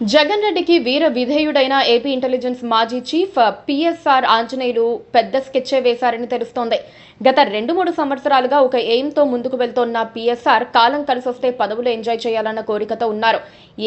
జగన్ రెడ్డికి వీర విధేయుడైన AP intelligence మాజీ chief PSR Anjaneyulu పెద్ద స్కెచ్చే వేశారని తెలుస్తోంది. గత 2-3 సంవత్సరాలుగా ఒక ఎయిమ్తో ముందుకు వెళ్తోన్న పిఎస్ఆర్ కాలం కలిసొస్తే పదవులు ఎంజాయ్ చేయాలన్న కోరికతో ఉన్నారు.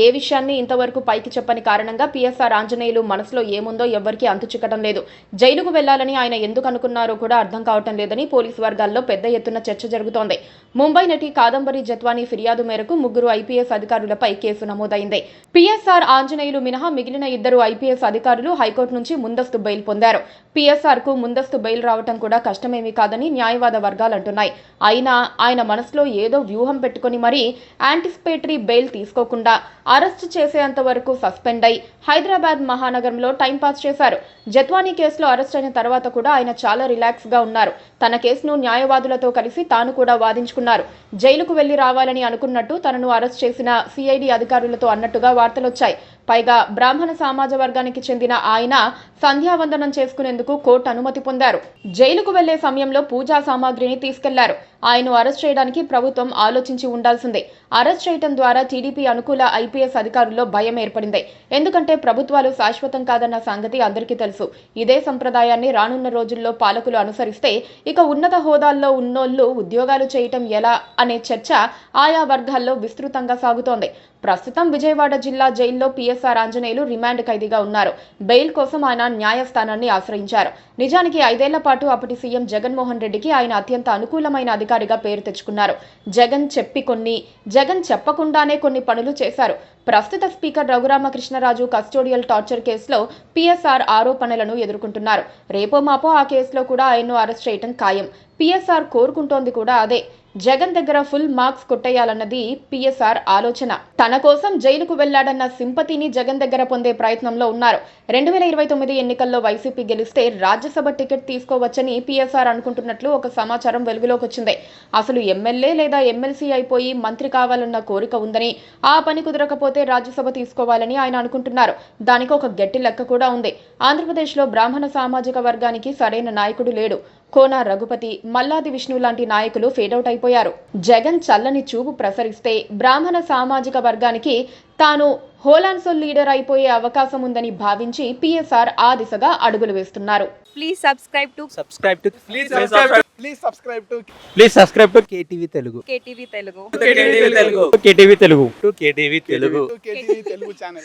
ఏ విషయాన్ని ఇంతవరకు పైకి చెప్పని కారణంగా పిఎస్ఆర్ ఆంజనేయులు మనసులో ఏముందో ఎవ్వరికీ అంతు చిక్కడం లేదు. జైలుకు వెళ్లాలని ఆయన ఎందుకు అనుకున్నారో కూడా అర్థం కావటం లేదని పోలీసు వర్గాల్లో పెద్ద ఎత్తున చర్చ జరుగుతోంది. ముంబై నటి కాదంబరి జత్వానీ ఫిర్యాదు మేరకు 3 ఐపీఎస్ అధికారులపై కేసు నమోదైంది. పిఎస్ఆర్ ఆంజనేయులు మినహా మిగిలిన 2 ఐపీఎస్ అధికారులు హైకోర్టు నుంచి ముందస్తు బెయిల్ పొందారు. పిఎస్ఆర్ కు ముందస్తు బెయిల్ రావటం కూడా కష్టమేమీ కాదని న్యాయవాద వర్గాలు అంటున్నాయి. అయినా ఆయన మనసులో ఏదో వ్యూహం పెట్టుకుని మరీ యాంటిసిపేటరీ బెయిల్ తీసుకోకుండా అరెస్టు చేసేంత వరకు సస్పెండ్ అయి హైదరాబాద్ మహానగరంలో టైంపాస్ చేశారు. జత్వానీ కేసులో అరెస్ట్ అయిన తర్వాత కూడా ఆయన చాలా రిలాక్స్ గా ఉన్నారు. తన కేసును న్యాయవాదులతో కలిసి తాను కూడా వాదించుకున్నారు. జైలుకు వెళ్లి రావాలని అనుకున్నట్టు తనను అరెస్ట్ చేసిన సిఐడి అధికారులతో అన్నట్టుగా వార్తలొచ్చాయి. పైగా బ్రాహ్మణ సమాజ వర్గానికి చెందిన ఆయన సంధ్యావందనం చేసుకునేందుకు కోర్టు అనుమతి పొందారు. జైలుకు వెళ్లే సమయంలో పూజా సామాగ్రిని తీసుకెళ్లారు. ఆయన్ను అరెస్ట్ చేయడానికి ప్రభుత్వం ఆలోచించి ఉండాల్సిందే. అరెస్ట్ చేయడం ద్వారా టీడీపీ అనుకూల ఐపీఎస్ అధికారుల్లో భయం ఏర్పడింది. ఎందుకంటే ప్రభుత్వాలు శాశ్వతం కాదన్న సంగతి అందరికీ తెలుసు. ఇదే సంప్రదాయాన్ని రానున్న రోజుల్లో పాలకులు అనుసరిస్తే ఇక ఉన్నత హోదాల్లో ఉన్నోళ్లు ఉద్యోగాలు చేయటం ఎలా అనే చర్చ ఆయా వర్గాల్లో విస్తృతంగా సాగుతోంది. ప్రస్తుతం విజయవాడ జిల్లా జైల్లో పిఎస్ఆర్ ఆంజనేయులు రిమాండ్ ఖైదీగా ఉన్నారు. బెయిల్ కోసం ఆయన న్యాయస్థానాన్ని ఆశ్రయించారు. నిజానికి 5 ఏళ్ల పాటు అప్పటి సీఎం జగన్మోహన్ రెడ్డికి ఆయన అత్యంత అనుకూలమైన అధికారిగా పేరు తెచ్చుకున్నారు. జగన్ చెప్పకుండానే కొన్ని పనులు చేశారు. ప్రస్తుత స్పీకర్ రఘురామకృష్ణరాజు కస్టోడియల్ టార్చర్ కేసులో పిఎస్ఆర్ ఆరోపణలను ఎదుర్కొంటున్నారు. రేపో మాపో ఆ కేసులో కూడా ఆయన్ను అరెస్ట్ చేయడం ఖాయం. పిఎస్ఆర్ కోరుకుంటోంది కూడా అదే. జగన్ దగ్గర ఫుల్ మార్క్స్ కొట్టేయాలన్నది పిఎస్ఆర్ ఆలోచన. తన కోసం జైలుకు వెళ్లాడన్న సింపతిని జగన్ దగ్గర పొందే ప్రయత్నంలో ఉన్నారు. 2029 ఎన్నికల్లో వైసీపీ గెలిస్తే రాజ్యసభ టికెట్ తీసుకోవచ్చని పిఎస్ఆర్ అనుకుంటున్నట్లు ఒక సమాచారం వెలుగులోకి వచ్చింది. అసలు ఎమ్మెల్యే లేదా ఎమ్మెల్సీ అయిపోయి మంత్రి కావాలన్న కోరిక ఉందని, ఆ పని కుదరకపోతే రాజ్యసభ తీసుకోవాలని ఆయన అనుకుంటున్నారు. దానికి ఒక గట్టి లెక్క కూడా ఉంది. ఆంధ్రప్రదేశ్లో బ్రాహ్మణ సామాజిక వర్గానికి సరైన నాయకుడు లేడు. కోన రఘుపతి, మల్లాది విష్ణు లాంటి నాయకులు ఫేడౌట్ అయిపోయారు. జగన్ చల్లని చూపు ప్రసరిస్తే బ్రాహ్మణ సామాజిక వర్గానికి తాను హోలాన్సోల్ లీడర్ అయిపోయే అవకాశం ఉందని భావించి పిఎస్ఆర్ ఆ దిశగా అడుగులు వేస్తున్నారు. Please subscribe to KTV Telugu. KTV Telugu. KTV Telugu channel.